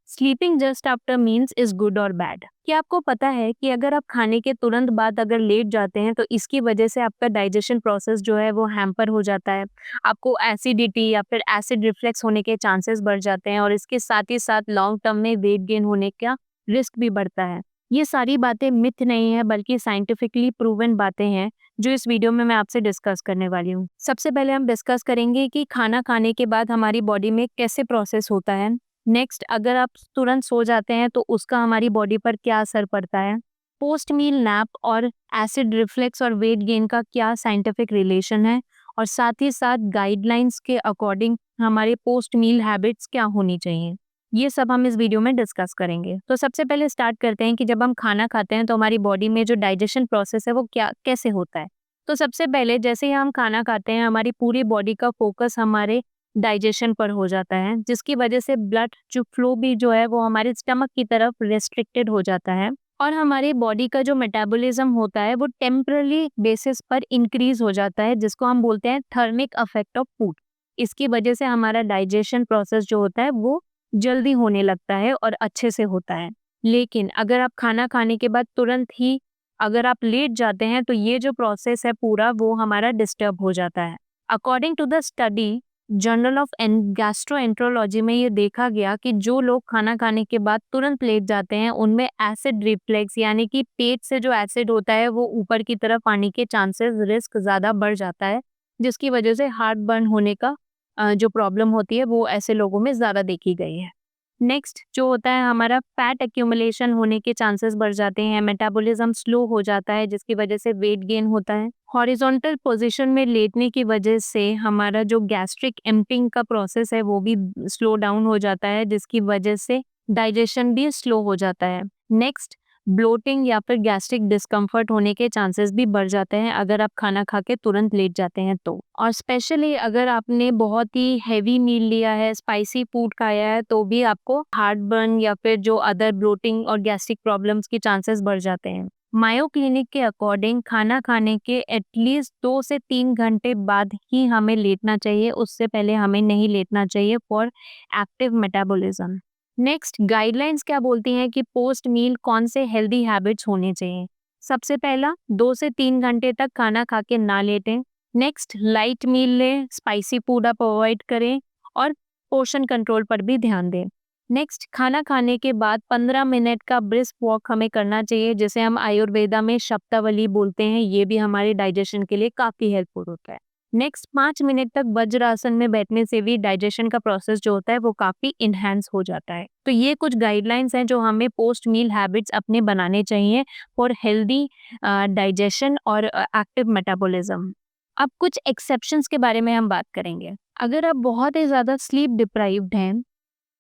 Sleeping just after means is good और bad. क्या आपको पता है कि अगर आप खाने के तुरंत बाद अगर लेट जाते हैं तो इसकी वजह से आपका डाइजेशन प्रोसेस जो है वो हैम्पर हो जाता है। आपको एसिडिटी या फिर एसिड रिफ्लेक्स होने के चांसेस बढ़ जाते हैं और इसके साथ ही साथ लॉन्ग टर्म में वेट गेन होने का रिस्क भी बढ़ता है। ये सारी बातें मिथ नहीं है बल्कि साइंटिफिकली प्रूवन बातें हैं जो इस वीडियो में मैं आपसे डिस्कस करने वाली हूँ। सबसे पहले हम डिस्कस करेंगे कि खाना खाने के बाद हमारी बॉडी में कैसे प्रोसेस होता है। नेक्स्ट, अगर आप तुरंत सो जाते हैं तो उसका हमारी बॉडी पर क्या असर पड़ता है। पोस्ट मील नैप और एसिड रिफ्लेक्स और वेट गेन का क्या साइंटिफिक रिलेशन है, और साथ ही साथ गाइडलाइंस के अकॉर्डिंग हमारे पोस्ट मील हैबिट्स क्या होनी चाहिए। ये सब हम इस वीडियो में डिस्कस करेंगे। तो सबसे पहले स्टार्ट करते हैं कि जब हम खाना खाते हैं तो हमारी बॉडी में जो डाइजेशन प्रोसेस है वो क्या कैसे होता है। तो सबसे पहले जैसे ही हम खाना खाते हैं हमारी पूरी बॉडी का फोकस हमारे डाइजेशन पर हो जाता है, जिसकी वजह से ब्लड जो फ्लो भी जो है वो हमारे स्टमक की तरफ रेस्ट्रिक्टेड हो जाता है और हमारी बॉडी का जो मेटाबॉलिज्म होता है वो टेम्पररी बेसिस पर इंक्रीज हो जाता है, जिसको हम बोलते हैं थर्मिक इफेक्ट ऑफ फूड। इसकी वजह से हमारा डाइजेशन प्रोसेस जो होता है वो जल्दी होने लगता है और अच्छे से होता है। लेकिन अगर आप खाना खाने के बाद तुरंत ही अगर आप लेट जाते हैं तो ये जो प्रोसेस है पूरा वो हमारा डिस्टर्ब हो जाता है। According to the study journal of gastroenterology में ये देखा गया कि जो लोग खाना खाने के बाद तुरंत लेट जाते हैं उनमें एसिड रिफ्लेक्स यानी कि पेट से जो एसिड होता है वो ऊपर की तरफ आने के चांसेस रिस्क ज़्यादा बढ़ जाता है, जिसकी वजह से हार्ट बर्न होने का जो प्रॉब्लम होती है वो ऐसे लोगों में ज़्यादा देखी गई है। नेक्स्ट जो होता है हमारा फैट एक्यूमुलेशन होने के चांसेस बढ़ जाते हैं, मेटाबॉलिज्म स्लो हो जाता है जिसकी वजह से वेट गेन होता है। हॉरिजॉन्टल पोजीशन में लेटने की वजह से हमारा जो गैस्ट्रिक एम्पटिंग का प्रोसेस है वो भी स्लो डाउन हो जाता है, जिसकी वजह से डाइजेशन भी स्लो हो जाता है। नेक्स्ट, ब्लोटिंग या फिर गैस्ट्रिक डिस्कम्फर्ट होने के चांसेस भी बढ़ जाते हैं अगर आप खाना खा के तुरंत लेट जाते हैं तो। और स्पेशली अगर आपने बहुत ही हैवी मील लिया है, स्पाइसी फूड खाया है, तो भी आपको हार्ट बर्न या फिर जो अदर ब्लोटिंग और गैस्ट्रिक प्रॉब्लम्स के चांसेस बढ़ जाते हैं। मायो क्लिनिक के अकॉर्डिंग खाना खाने के एटलीस्ट 2 से 3 घंटे बाद ही हमें लेटना चाहिए, उससे पहले हमें नहीं लेटना चाहिए for active metabolism. Next, guidelines क्या बोलती हैं कि पोस्ट मील कौन से हेल्दी हैबिट्स होने चाहिए। सबसे पहला, 2 से 3 घंटे तक खाना खा के ना लेटें। नेक्स्ट, लाइट मील लें, स्पाइसी फूड आप अवॉइड करें और पोर्शन कंट्रोल पर भी ध्यान दें। नेक्स्ट, खाना खाने के बाद 15 मिनट का ब्रिस्क वॉक हमें करना चाहिए, जिसे हम आयुर्वेदा में शब्दावली बोलते हैं। ये भी हमारे डाइजेशन के लिए काफ़ी हेल्पफुल होता है। नेक्स्ट, 5 मिनट तक वज्रासन में बैठने से भी डाइजेशन का प्रोसेस जो होता है वो काफ़ी इन्हेंस हो जाता है। तो ये कुछ गाइडलाइंस हैं जो हमें पोस्ट मील हैबिट्स अपने बनाने चाहिए फॉर हेल्दी डाइजेशन और एक्टिव मेटाबॉलिज्म। अब कुछ एक्सेप्शंस के बारे में हम बात करेंगे। अगर आप बहुत ही ज़्यादा स्लीप डिप्राइव्ड हैं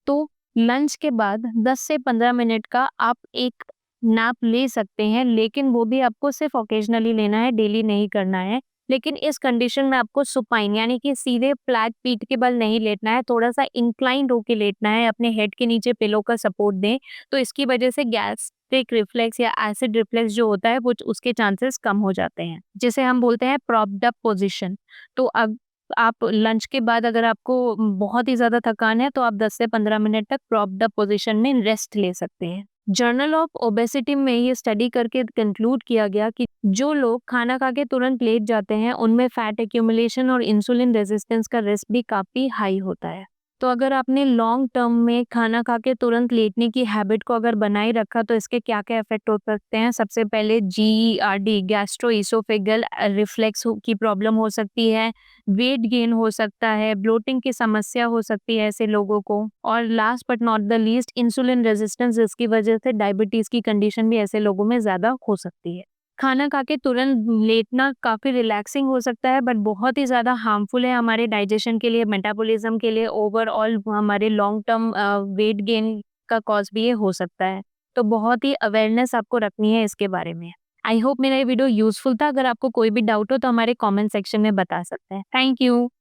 तो लंच के बाद 10 से 15 मिनट का आप एक नैप ले सकते हैं, लेकिन वो भी आपको सिर्फ ओकेजनली लेना है, डेली नहीं करना है। लेकिन इस कंडीशन में आपको सुपाइन यानी कि सीधे फ्लैट पीठ के बल नहीं लेटना है, थोड़ा सा इंक्लाइंड होके लेटना है, अपने हेड के नीचे पिलो का सपोर्ट दें। तो इसकी वजह से गैस्ट्रिक रिफ्लेक्स या एसिड रिफ्लेक्स जो होता है वो उसके चांसेस कम हो जाते हैं, जिसे हम बोलते हैं प्रॉप्ड अप पोजिशन। तो अब आप लंच के बाद अगर आपको बहुत ही ज़्यादा थकान है तो आप 10 से 15 मिनट तक प्रॉप्ड अप पोजीशन में रेस्ट ले सकते हैं। जर्नल ऑफ ओबेसिटी में ये स्टडी करके कंक्लूड किया गया कि जो लोग खाना खा के तुरंत लेट जाते हैं उनमें फैट एक्यूमुलेशन और इंसुलिन रेजिस्टेंस का रिस्क भी काफ़ी हाई होता है। तो अगर आपने लॉन्ग टर्म में खाना खा के तुरंत लेटने की हैबिट को अगर बनाए रखा तो इसके क्या क्या इफेक्ट हो सकते हैं। सबसे पहले GERD गैस्ट्रो इसोफेगल रिफ्लेक्स की प्रॉब्लम हो सकती है, वेट गेन हो सकता है, ब्लोटिंग की समस्या हो सकती है ऐसे लोगों को, और last but not the least insulin resistance, जिसकी वजह से डायबिटीज़ की कंडीशन भी ऐसे लोगों में ज़्यादा हो सकती है। खाना खा के तुरंत लेटना काफ़ी रिलैक्सिंग हो सकता है बट बहुत ही ज़्यादा हार्मफुल है हमारे डाइजेशन के लिए, मेटाबॉलिज्म के लिए, ओवरऑल हमारे लॉन्ग टर्म वेट गेन का कॉज भी ये हो सकता है। तो बहुत ही अवेयरनेस आपको रखनी है इसके बारे में। आई होप मेरा ये वीडियो यूजफुल था। अगर आपको कोई भी डाउट हो तो हमारे कमेंट सेक्शन में बता सकते हैं। Thank you.